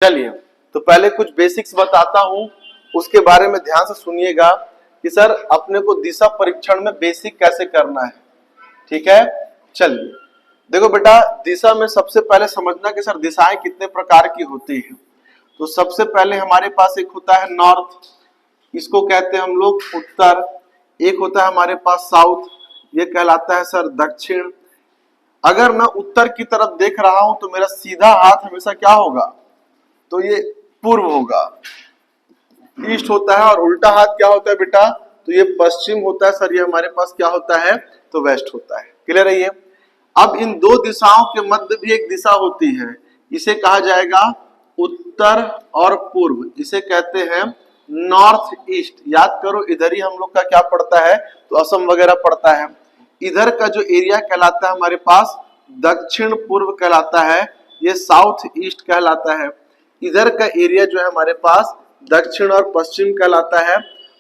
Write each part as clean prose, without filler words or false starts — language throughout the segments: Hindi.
चलिए, तो पहले कुछ बेसिक्स बताता हूं, उसके बारे में ध्यान से सुनिएगा कि सर अपने को दिशा परीक्षण में बेसिक कैसे करना है। ठीक है, चलिए देखो बेटा, दिशा में सबसे पहले समझना कि सर दिशाएं कितने प्रकार की होती हैं। तो सबसे पहले हमारे पास एक होता है नॉर्थ, इसको कहते हैं हम लोग उत्तर। एक होता है हमारे पास साउथ, ये कहलाता है सर दक्षिण। अगर मैं उत्तर की तरफ देख रहा हूं तो मेरा सीधा हाथ हमेशा क्या होगा, तो ये पूर्व होगा, ईस्ट होता है। और उल्टा हाथ क्या होता है बेटा, तो ये पश्चिम होता है सर, ये हमारे पास क्या होता है, तो वेस्ट होता है। क्लियर है ये। अब इन दो दिशाओं के मध्य भी एक दिशा होती है, इसे कहा जाएगा उत्तर और पूर्व, इसे कहते हैं नॉर्थ ईस्ट। याद करो, इधर ही हम लोग का क्या पड़ता है, तो असम वगैरह पड़ता है। इधर का जो एरिया कहलाता है हमारे पास दक्षिण पूर्व कहलाता है, ये साउथ ईस्ट कहलाता है। इधर का एरिया जो है हमारे पास दक्षिण और पश्चिम कहलाता है,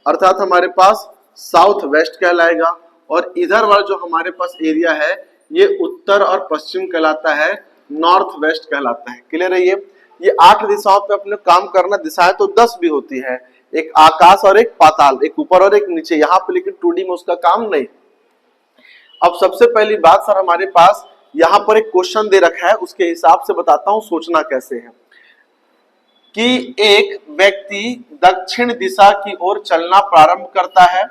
अर्थात हमारे पास साउथ वेस्ट कहलाएगा। और इधर वाला जो हमारे पास एरिया है ये उत्तर और पश्चिम कहलाता है, नॉर्थ वेस्ट कहलाता है। क्लियर है ये 8 दिशाओं पे अपने काम करना। दिशाएं तो 10 भी होती है, एक आकाश और एक पाताल, एक ऊपर और एक नीचे, यहाँ पे लेकिन 2D में उसका काम नहीं। अब सबसे पहली बात सर, हमारे पास यहाँ पर एक क्वेश्चन दे रखा है, उसके हिसाब से बताता हूं सोचना कैसे है। कि एक व्यक्ति दक्षिण दिशा की ओर चलना प्रारंभ करता है,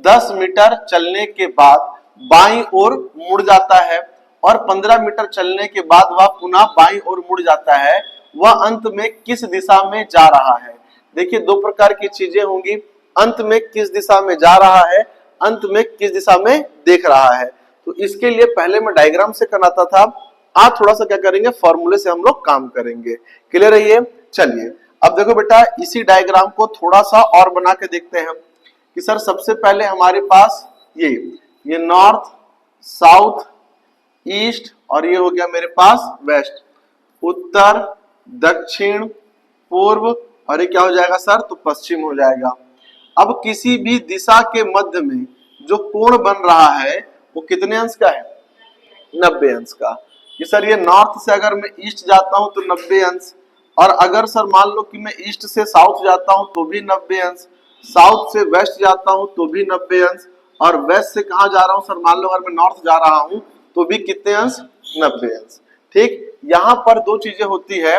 10 मीटर चलने के बाद बाईं ओर मुड़ जाता है और 15 मीटर चलने के बाद वह पुनः बाईं ओर मुड़ जाता है। वह अंत में किस दिशा में जा रहा है। देखिए, दो प्रकार की चीजें होंगी, अंत में किस दिशा में जा रहा है, अंत में किस दिशा में देख रहा है। तो इसके लिए पहले मैं डायग्राम से कराता था, आज थोड़ा सा क्या करेंगे, फॉर्मूले से हम लोग काम करेंगे। क्लियर है ये। चलिए अब देखो बेटा, इसी डायग्राम को थोड़ा सा और बना के देखते हैं कि सर सबसे पहले हमारे पास ये नॉर्थ, साउथ, ईस्ट और ये हो गया मेरे पास वेस्ट, उत्तर, दक्षिण, पूर्व और ये क्या हो जाएगा सर, तो पश्चिम हो जाएगा। अब किसी भी दिशा के मध्य में जो कोण बन रहा है वो कितने अंश का है, 90 अंश का। कि सर ये नॉर्थ से अगर मैं ईस्ट जाता हूं तो 90 अंश, और अगर सर मान लो कि मैं ईस्ट से साउथ जाता हूं तो भी 90 अंश, साउथ से वेस्ट जाता हूं तो भी 90 अंश, और वेस्ट से कहां जा रहा हूं सर, मान लो अगर मैं नॉर्थ जा रहा हूं तो भी कितने अंश, 90 अंश। ठीक, यहां पर दो चीजें होती है,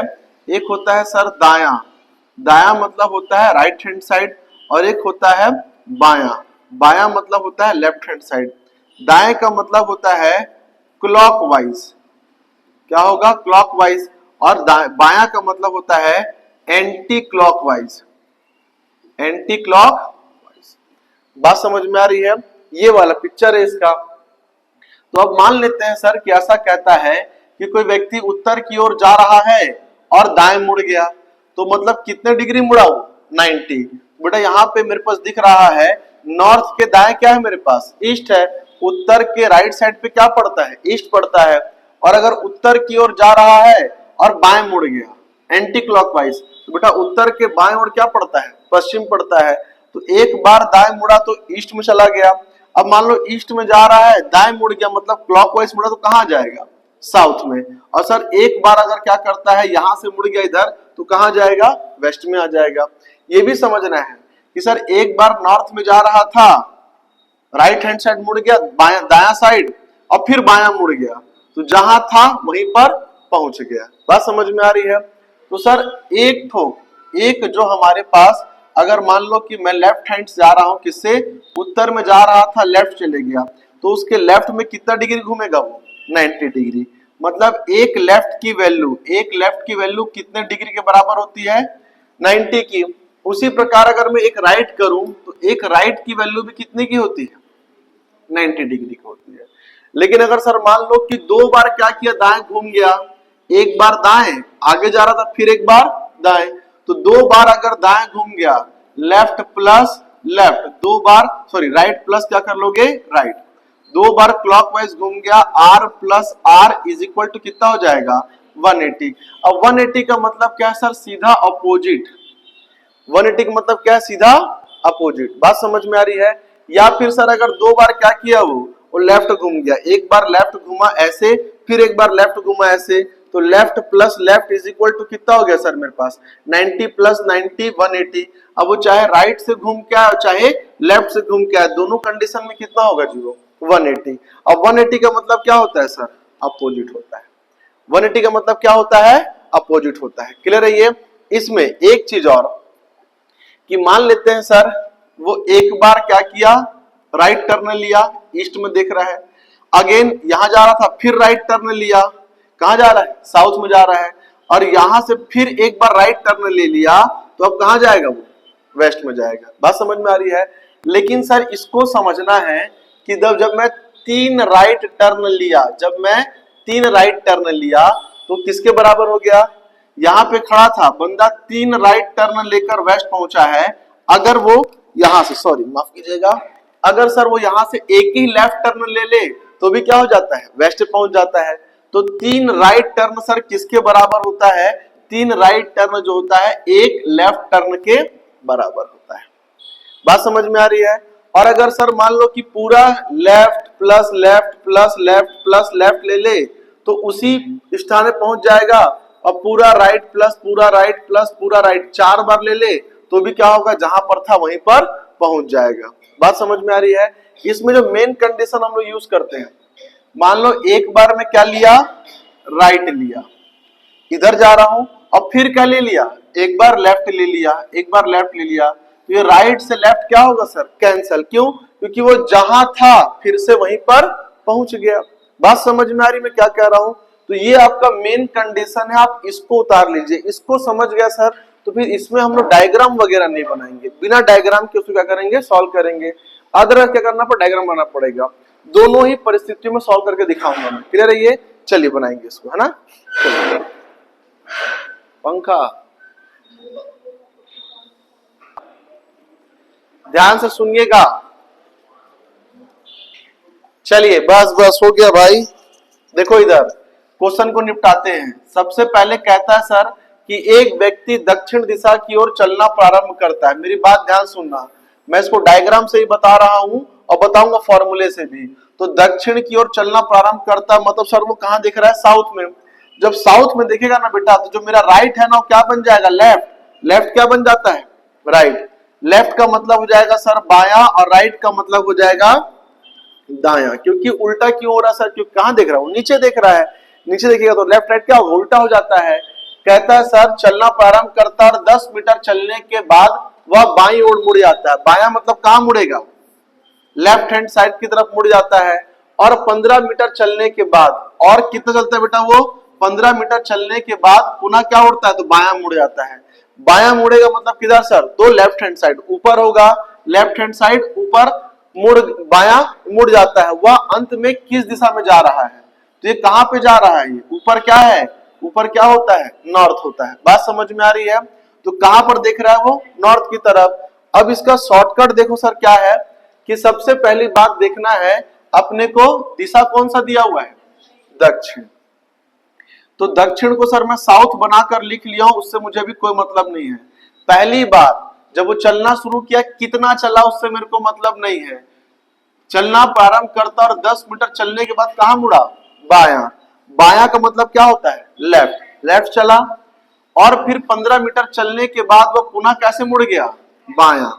एक होता है सर दायां, दायां मतलब होता है राइट हैंड साइड, और एक होता है बायां, बायां मतलब होता है लेफ्ट हैंड साइड। दाएं का मतलब होता है क्लॉकवाइज, क्या होगा, क्लॉकवाइज, और बायां का मतलब होता है एंटी क्लॉकवाइज, एंटी क्लॉकवाइज। बात समझ में आ रही है, ये वाला पिक्चर है इसका। तो अब मान लेते हैं सर कि ऐसा कहता है कि कोई व्यक्ति उत्तर की ओर जा रहा है और दाएं मुड़ गया, तो मतलब कितने डिग्री मुड़ा वो, 90। बेटा यहाँ पे मेरे पास दिख रहा है नॉर्थ के दाएं क्या है मेरे पास, ईस्ट है, उत्तर के राइट साइड पे क्या पड़ता है, ईस्ट पड़ता है। और अगर उत्तर की ओर जा रहा है और बाएं मुड़ गया एंटी क्लॉकवाइज, तो बेटा उत्तर के बाएं ओर क्या पड़ता है, पश्चिम पड़ता है। तो एक बार दाएं मुड़ा तो ईस्ट में चला गया। अब मान लो ईस्ट में जा रहा है, दाएं मुड़ गया मतलब क्लॉकवाइज मुड़ा, तो कहां जाएगा, साउथ में। और सर एक बार अगर क्या करता है, यहां से मुड़ गया इधर, तो कहां जाएगा, वेस्ट में आ जाएगा। ये भी समझना है कि सर एक बार नॉर्थ में जा रहा था, राइट हैंड साइड मुड़ गया, दायां साइड, और फिर बायां मुड़ गया, तो जहां था वहीं पर पहुंच गया। बात समझ में आ रही है। तो सर एक जो हमारे पास, अगर मान लो कि मैं लेफ्ट हैंड से जा रहा हूं, किससे, उत्तर में जा रहा था, लेफ्ट चले गया, तो उसके लेफ्ट में कितना डिग्री घूमेगा वो, 90 डिग्री। मतलब एक लेफ्ट की वैल्यू कितने डिग्री के बराबर होती है, 90 की। उसी प्रकार अगर मैं एक राइट करूं तो एक राइट की वैल्यू भी कितने की होती है, 90 डिग्री की होती है। लेकिन अगर सर मान लो कि 2 बार क्या किया, दाएं घूम गया, एक बार दाएं आगे जा रहा था, फिर एक बार दाएं, तो 2 बार अगर दाएं घूम गया, लेफ्ट प्लस लेफ्ट, 2 बार सॉरी राइट प्लस क्या कर लोगे, राइट, 2 बार क्लॉकवाइज घूम गया, R plus R is equal to कितना हो जाएगा, 180। अब 180 का मतलब क्या है सर, सीधा अपोजिट। 180 का मतलब क्या है, सीधा अपोजिट। बात समझ में आ रही है। या फिर सर अगर 2 बार क्या किया, वो लेफ्ट घूम गया, एक बार लेफ्ट घूमा ऐसे, फिर एक बार लेफ्ट घूमा ऐसे, तो left plus left is equal to कितना हो गया सर मेरे पास 90 प्लस 90 180। अब वो चाहे राइट से घूम के आए चाहे लेफ्ट से घूम के आए, दोनों कंडीशन में कितना होगा 0 180। अब 180 का मतलब क्या होता है सर, अपोजिट होता है। 180 का मतलब क्या होता है, अपोजिट होता है। क्लियर है ये। इसमें एक चीज और कि मान लेते हैं सर वो एक बार क्या किया, राइट टर्न लिया, ईस्ट में देख रहा है, अगेन यहां जा रहा था फिर राइट टर्न लिया, कहां जा रहा है, साउथ में जा रहा है, और यहां से फिर एक बार राइट टर्न ले लिया तो अब कहां जाएगा वो, वेस्ट में जाएगा। बात समझ में आ रही है। लेकिन सर इसको समझना है कि जब मैं 3 राइट टर्न लिया, जब मैं 3 राइट टर्न लिया तो किसके बराबर हो गया, यहां पे खड़ा था बंदा 3 राइट टर्न लेकर वेस्ट पहुंचा है, अगर वो यहां से, सॉरी माफ कीजिएगा, अगर सर वो यहां से एक ही लेफ्ट टर्न ले ले तो भी क्या हो जाता है, वेस्ट पहुंच जाता है। तो 3 राइट टर्न सर किसके बराबर होता है, 3 राइट टर्न जो होता है एक लेफ्ट टर्न के बराबर होता है। बात समझ में आ रही है। और अगर सर मान लो कि पूरा left plus left plus left plus left ले ले तो उसी स्थान पे पहुंच जाएगा, और पूरा राइट प्लस पूरा राइट प्लस पूरा राइट 4 बार ले ले तो भी क्या होगा, जहां पर था वहीं पर पहुंच जाएगा। बात समझ में आ रही है। इसमें जो मेन कंडीशन हम लोग यूज करते हैं, मान लो एक बार में क्या लिया, राइट लिया, इधर जा रहा हूं, और फिर क्या ले लिया, एक बार लेफ्ट ले लिया, एक बार लेफ्ट ले लिया, तो ये राइट से लेफ्ट क्या होगा सर, कैंसल। क्यों, क्योंकि वो जहां था फिर से वहीं पर पहुंच गया। बात समझ में आ रही मैं क्या कह रहा हूं। तो ये आपका मेन कंडीशन है, आप इसको उतार लीजिए। इसको समझ गया सर तो फिर इसमें हम लोग डायग्राम वगैरह नहीं बनाएंगे, बिना डायग्राम के उसको क्या करेंगे, सॉल्व करेंगे। अदरवाइज क्या करना पड़ेगा, डायग्राम बनाना पड़ेगा। दोनों ही परिस्थितियों में सॉल्व करके दिखाऊंगा मैं। क्लियर है ये, चलिए बनाएंगे इसको, है ना। पंखा ध्यान से सुनिएगा। चलिए बस बस हो गया भाई। देखो इधर क्वेश्चन को निपटाते हैं। सबसे पहले कहता है सर कि एक व्यक्ति दक्षिण दिशा की ओर चलना प्रारंभ करता है। मेरी बात ध्यान सुनना, मैं इसको डायग्राम से ही बता रहा हूं और बताऊंगा फॉर्मूले से भी। तो दक्षिण की ओर चलना प्रारंभ करता है मतलब सर वो कहां दिख रहा है, साउथ में। जब साउथ में दिखेगा ना बेटा तो जो मेरा राइट है ना वो क्या बन जाएगा, लेफ्ट। लेफ्ट क्या बन जाता है, राइट। लेफ्ट का मतलब हो जाएगा सर बायां, और राइट का मतलब हो जाएगा दायां। क्योंकि उल्टा क्यों हो रहा सर, क्योंकि कहां देख रहा हूं, नीचे देख रहा है। नीचे देखिएगा तो लेफ्ट राइट क्या होगा, उल्टा हो जाता है। कहता है सर चलना प्रारंभ करता है और 10 मीटर चलने के बाद वह बाईं ओर मुड़ जाता है। बायां मतलब कहां मुड़ेगा, लेफ्ट हैंड साइड की तरफ मुड़ जाता है। और 15 मीटर चलने के बाद, और कितना चलता है बेटा वो, 15 मीटर चलने के बाद पुनः क्या उड़ता है, तो बायां मुड़ जाता है। बायां मुड़ेगा मतलब किधर सर, तो लेफ्ट हैंड साइड ऊपर होगा, लेफ्ट हैंड साइड ऊपर मुड़, बायां मुड़ जाता है। वह अंत में किस दिशा में जा रहा है, तो ये कहां पे जा रहा है, ये ऊपर क्या है, ऊपर क्या होता है, नॉर्थ होता है। बात समझ में आ रही है। तो कहां पर देख रहा है वो, नॉर्थ की तरफ। अब इसका शॉर्टकट देखो सर क्या है कि सबसे पहली बात देखना है अपने को दिशा कौन सा दिया हुआ है, दक्षिण। तो दक्षिण को सर मैं साउथ बनाकर लिख लिया हूं, उससे मुझे भी कोई मतलब नहीं है। पहली बात जब वो चलना शुरू किया कितना चला उससे मेरे को मतलब नहीं है। चलना प्रारंभ करता और 10 मीटर चलने के बाद कहां मुड़ा, बायां। बायां का मतलब क्या होता है, लेफ्ट। लेफ्ट चला और फिर 15 मीटर चलने के बाद वो पुनः कैसे मुड़ गया, बायां।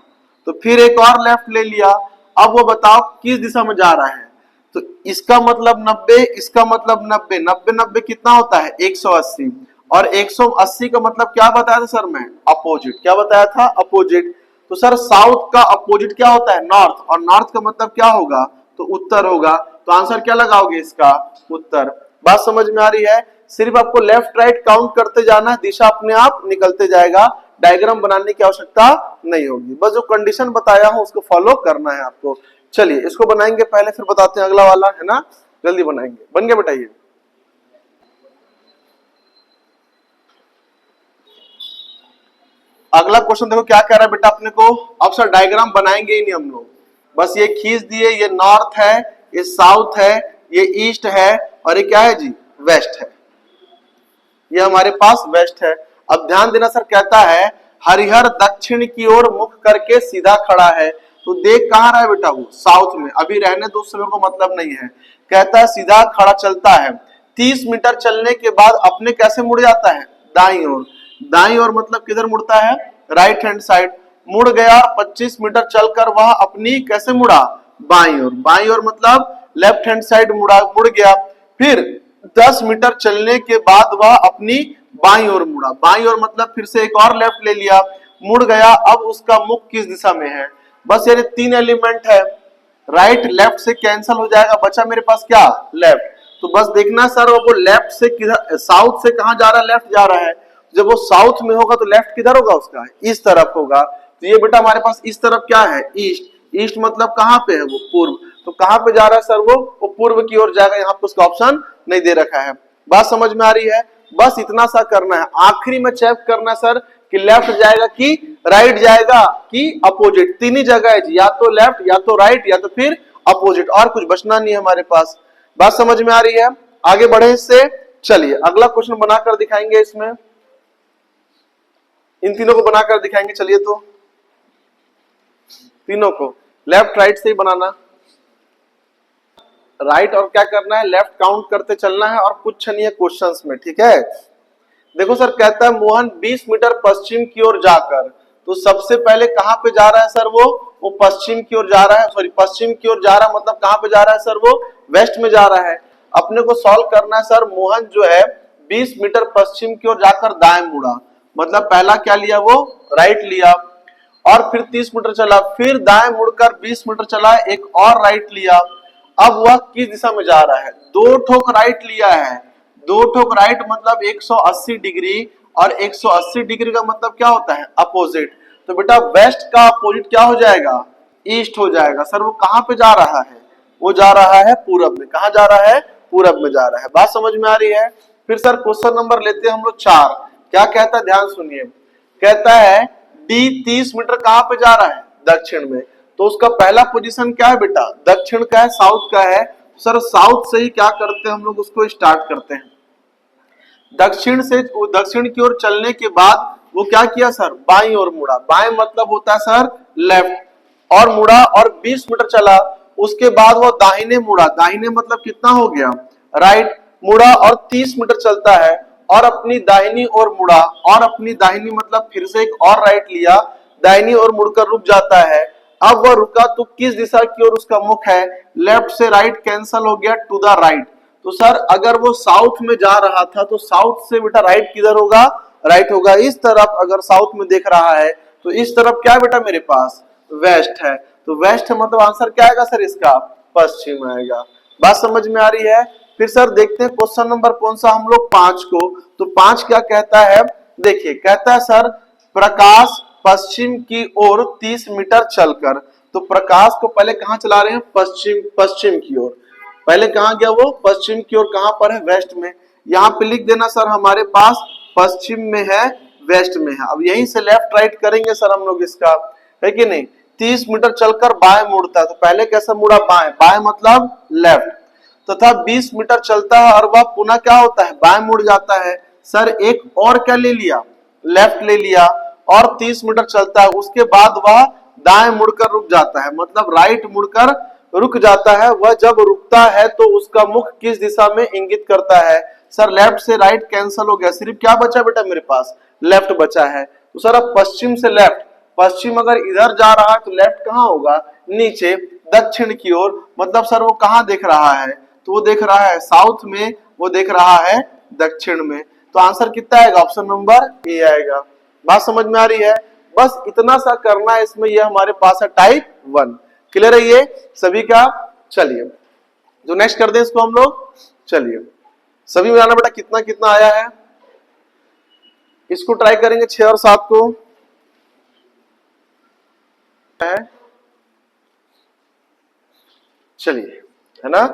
तो फिर एक और लेफ्ट ले लिया। अब वो बताओ किस दिशा में जा रहा है, तो इसका मतलब 90, इसका मतलब 90, 90 90 कितना होता है 180। और 180 का मतलब क्या बताया था सर मैं, अपोजिट। क्या बताया था, अपोजिट। तो सर साउथ का अपोजिट क्या होता है, नॉर्थ। और नॉर्थ का मतलब क्या होगा, तो उत्तर होगा। तो आंसर क्या लगाओगे इसका, उत्तर। बात समझ में आ रही है। सिर्फ आपको लेफ्ट राइट काउंट करते जाना है, दिशा अपने आप निकलते जाएगा। डायग्राम बनाने की आवश्यकता नहीं होगी, बस जो कंडीशन बताया हूं उसको फॉलो करना है आपको। चलिए इसको बनाएंगे पहले, फिर बताते हैं अगला वाला, है ना। जल्दी बनाएंगे, बन गया बेटा ये। अगला क्वेश्चन देखो क्या कह रहा है बेटा अपने को। अब सर डायग्राम बनाएंगे ही नहीं हम लोग, बस ये खींच दिए, ये नॉर्थ है, ये साउथ है, ये ईस्ट है, और ये क्या है जी, वेस्ट है। ये हमारे पास वेस्ट है। अब ध्यान देना सर, कहता है हरिहर दक्षिण की ओर मुख करके सीधा खड़ा है। तो देख कहां रहा है बेटा वो, साउथ में। अभी रहने दो, उससे मेरे को मतलब नहीं है। कहता है सीधा खड़ा चलता है, 30 मीटर चलने के बाद अपने कैसे मुड़ जाता है, दाईं ओर। दाईं ओर मतलब किधर मुड़ता है, राइट हैंड साइड। मुड़ गया 25 मीटर चलकर वह अपनी कैसे मुड़ा, बाईं ओर। बाईं ओर मतलब लेफ्ट हैंड साइड मुड़ गया। फिर 10 मीटर चलने के बाद वह अपनी बाईं ओर मुड़ा। बाईं ओर मतलब फिर से एक और लेफ्ट ले लिया, मुड़ गया। अब उसका मुख किस दिशा में है, बस यानी 3 एलिमेंट है, राइट लेफ्ट से कैंसिल हो जाएगा, बचा मेरे पास क्या, लेफ्ट। तो बस देखना सर वो लेफ्ट से किधर, साउथ से कहां जा रहा है, लेफ्ट जा रहा है। जब वो साउथ में होगा तो लेफ्ट किधर होगा उसका, इस तरफ होगा। तो ये बेटा हमारे पास इस तरफ क्या है, ईस्ट। ईस्ट मतलब कहां पे है वो, पूर्व। तो कहां पे जा रहा है सर वो पूर्व की ओर जाएगा। यहाँ पे उसका ऑप्शन नहीं दे रखा है। बात समझ में आ रही है, बस इतना सा करना है। आखिरी में चेक करना सर कि लेफ्ट जाएगा कि राइट जाएगा कि अपोजिट। तीन ही जगह है, या तो लेफ्ट या तो राइट या तो फिर अपोजिट, और कुछ बचना नहीं है हमारे पास। बात समझ में आ रही है, आगे बढ़े इससे। चलिए अगला क्वेश्चन बनाकर दिखाएंगे। इसमें इन तीनों को बनाकर दिखाएंगे। चलिए तो तीनों को लेफ्ट राइट से ही बनाना, राइट और क्या करना है, लेफ्ट काउंट करते चलना है, और कुछ नहीं है क्वेश्चंस में, ठीक है। देखो सर कहता है मोहन 20 मीटर पश्चिम की ओर जाकर, तो सबसे पहले कहां पे जा रहा है सर वो पश्चिम की ओर जा रहा है, सॉरी पश्चिम की ओर जा रहा है, मतलब कहां पे जा रहा है सर, वो वेस्ट में जा रहा है। अपने को सॉल्व करना है सर, मोहन जो है 20 मीटर पश्चिम की ओर जाकर दाएं मुड़ा, मतलब पहला क्या लिया, वो राइट लिया, और फिर 30 मीटर चला, फिर दाएं मुड़कर 20 मीटर चला, एक और राइट लिया। अब वह किस दिशा में जा रहा है, दो ठोक राइट लिया है। दो ठोक राइट मतलब 180 डिग्री, और 180 डिग्री का मतलब क्या होता है, अपोजिट। तो बेटा वेस्ट का अपोजिट क्या हो जाएगा, ईस्ट हो जाएगा। सर वो कहां पे जा रहा है, वो जा रहा है पूरब में। कहां जा रहा है, पूरब में जा रहा है। बात समझ में आ रही है। फिर सर क्वेश्चन नंबर लेते हैं हम लोग 4। क्या कहता है, ध्यान सुनिए। कहता है डी 30 मीटर कहां पे जा रहा है, दक्षिण में। तो उसका पहला पोजीशन क्या है बेटा, दक्षिण का है, साउथ का है। सर साउथ से ही क्या करते हैं हम लोग, उसको स्टार्ट करते हैं। दक्षिण से दक्षिण की ओर चलने के बाद वो क्या किया सर, बाईं ओर मुड़ा। बाएं मतलब होता है सर लेफ्ट, और मुड़ा और 20 मीटर चला। उसके बाद वो दाहिने मुड़ा, दाहिने मतलब कितना हो गया, राइट। मुड़ा और 30 मीटर चलता है, और अपनी दाहिनी ओर मुड़ा, और अपनी दाहिनी मतलब फिर से एक और राइट लिया, दाहिनी ओर मुड़कर रुक जाता है। अब वह रुका तो किस दिशा की ओर उसका मुख है, लेफ्ट से राइट कैंसल हो गया, टू द राइट। तो सर अगर वो साउथ में जा रहा था तो साउथ से बेटा राइट किधर होगा, राइट होगा इस तरफ। अगर साउथ में देख रहा है तो इस तरफ क्या है बेटा मेरे पास, वेस्ट है। तो वेस्ट है मतलब आंसर क्या आएगा सर इसका, पश्चिम आएगा। बात समझ में आ रही है। फिर सर देखते हैं क्वेश्चन नंबर कौन सा हम लोग, 5 को। तो 5 क्या कहता है, देखिए कहता है सर प्रकाश पश्चिम की ओर 30 मीटर चलकर। तो प्रकाश को पहले कहां चला रहे हैं, पश्चिम की ओर। पहले कहां गया वो, पश्चिम की ओर। कहां पर है, वेस्ट में। यहाँ पे लिख देना सर हमारे पास पश्चिम में है, वेस्ट में है। अब यहीं से लेफ्ट राइट करेंगे सर हम लोग इसका, है कि नहीं। 30 मीटर चलकर बाएं मुड़ता है, तो पहले कैसा मुड़ा, बाएं। बाएं मतलब लेफ्ट। तथा 20 मीटर चलता है और वह पुनः क्या होता है, बाएं मुड़ जाता है। सर एक और क्या ले लिया, लेफ्ट ले लिया, और 30 मीटर चलता है। उसके बाद वह दाएं मुड़कर रुक जाता है, मतलब राइट मुड़कर रुक जाता है। वह जब रुकता है तो उसका मुख किस दिशा में इंगित करता है। सर लेफ्ट से राइट कैंसिल हो गया, सिर्फ क्या बचा बेटा मेरे पास, लेफ्ट बचा है। तो सर अब पश्चिम से लेफ्ट, पश्चिम अगर इधर जा रहा है तो लेफ्ट कहां होगा, नीचे दक्षिण की ओर। मतलब सर वो कहां देख रहा है, तो वो देख रहा है साउथ में, वो देख रहा है दक्षिण में। तो आंसर कितना आएगा, ऑप्शन नंबर ए आएगा। बात समझ में आ रही है। बस इतना सा करना है इसमें, ये हमारे पास है टाइप 1। क्लियर है ये सभी का। चलिए जो नेक्स्ट कर दे इसको हम लोग। चलिए सभी बताना बेटा कितना कितना आया है। इसको ट्राई करेंगे 6 और 7 को है। चलिए है ना।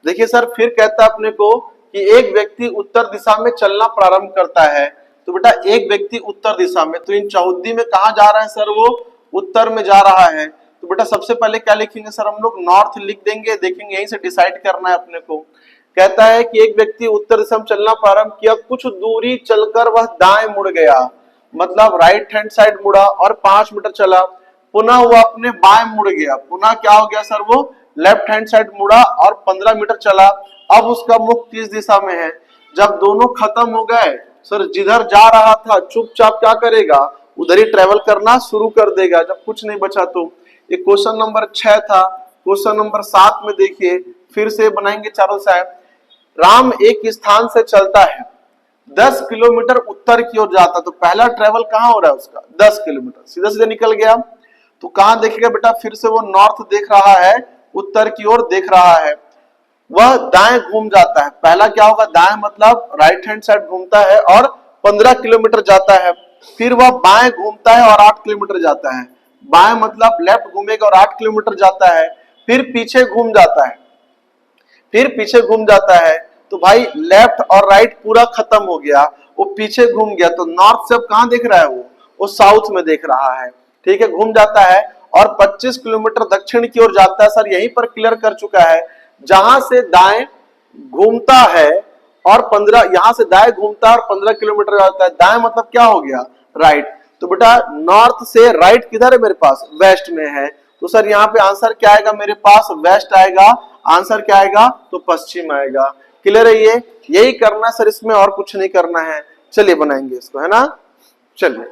देखिए सर फिर कहता है अपने को कि एक व्यक्ति उत्तर दिशा में चलना प्रारंभ करता है। तो बेटा एक व्यक्ति उत्तर दिशा में, तो इन चौहद्दी में कहा जा रहा है सर, वो उत्तर में जा रहा है। तो बेटा सबसे पहले क्या लिखेंगे सर हम लोग, नॉर्थ लिख देंगे। देखेंगे यहीं से डिसाइड करना है अपने को। कहता है कि एक व्यक्ति उत्तर दिशा में चलना प्रारंभ किया, कुछ दूरी चलकर वह दाएं मुड़ गया, मतलब राइट हैंड साइड मुड़ा, और 5 मीटर चला। पुनः वह अपने बाएं मुड़ गया, पुनः क्या हो गया सर, वो लेफ्ट हैंड साइड मुड़ा और 15 मीटर चला। अब उसका मुख किस दिशा में है। जब दोनों खत्म हो गए सर, जिधर जा रहा था चुपचाप क्या करेगा, उधर ही ट्रेवल करना शुरू कर देगा जब कुछ नहीं बचा तो। ये क्वेश्चन नंबर 6 था। क्वेश्चन नंबर 7 में देखिए, फिर से बनाएंगे चारों साइड। राम एक स्थान से चलता है, 10 किलोमीटर उत्तर की ओर जाता, तो पहला ट्रेवल कहां हो रहा है उसका, 10 किलोमीटर, सीधा सीधा निकल गया। तो कहां देखेगा बेटा, फिर से वो नॉर्थ देख रहा है, उत्तर की ओर देख रहा है। वह दाएं घूम जाता है, पहला क्या होगा, दाएं मतलब राइट हैंड साइड घूमता है और 15 किलोमीटर जाता है। फिर वह बाएं घूमता है और 8 किलोमीटर जाता है। बाएं मतलब लेफ्ट घूमेगा और 8 किलोमीटर जाता है। फिर पीछे घूम जाता है, फिर पीछे घूम जाता है। तो भाई लेफ्ट और राइट पूरा खत्म हो गया, वो पीछे घूम गया। तो नॉर्थ से अब कहां देख रहा है वो साउथ में देख रहा है। ठीक है, घूम जाता है और 25 किलोमीटर दक्षिण की ओर जाता है। सर यहीं पर क्लियर कर चुका है, जहां से दाएं घूमता है और 15, यहां से दाएं घूमता है और 15 किलोमीटर जाता है। दाएं मतलब क्या हो गया, राइट। तो बेटा नॉर्थ से राइट किधर है मेरे पास, वेस्ट में है। तो सर यहाँ पे आंसर क्या आएगा मेरे पास, वेस्ट आएगा। आंसर क्या आएगा, तो पश्चिम आएगा। क्लियर है, ये यही करना है सर इसमें, और कुछ नहीं करना है। चलिए बनाएंगे इसको, है ना, चलिए।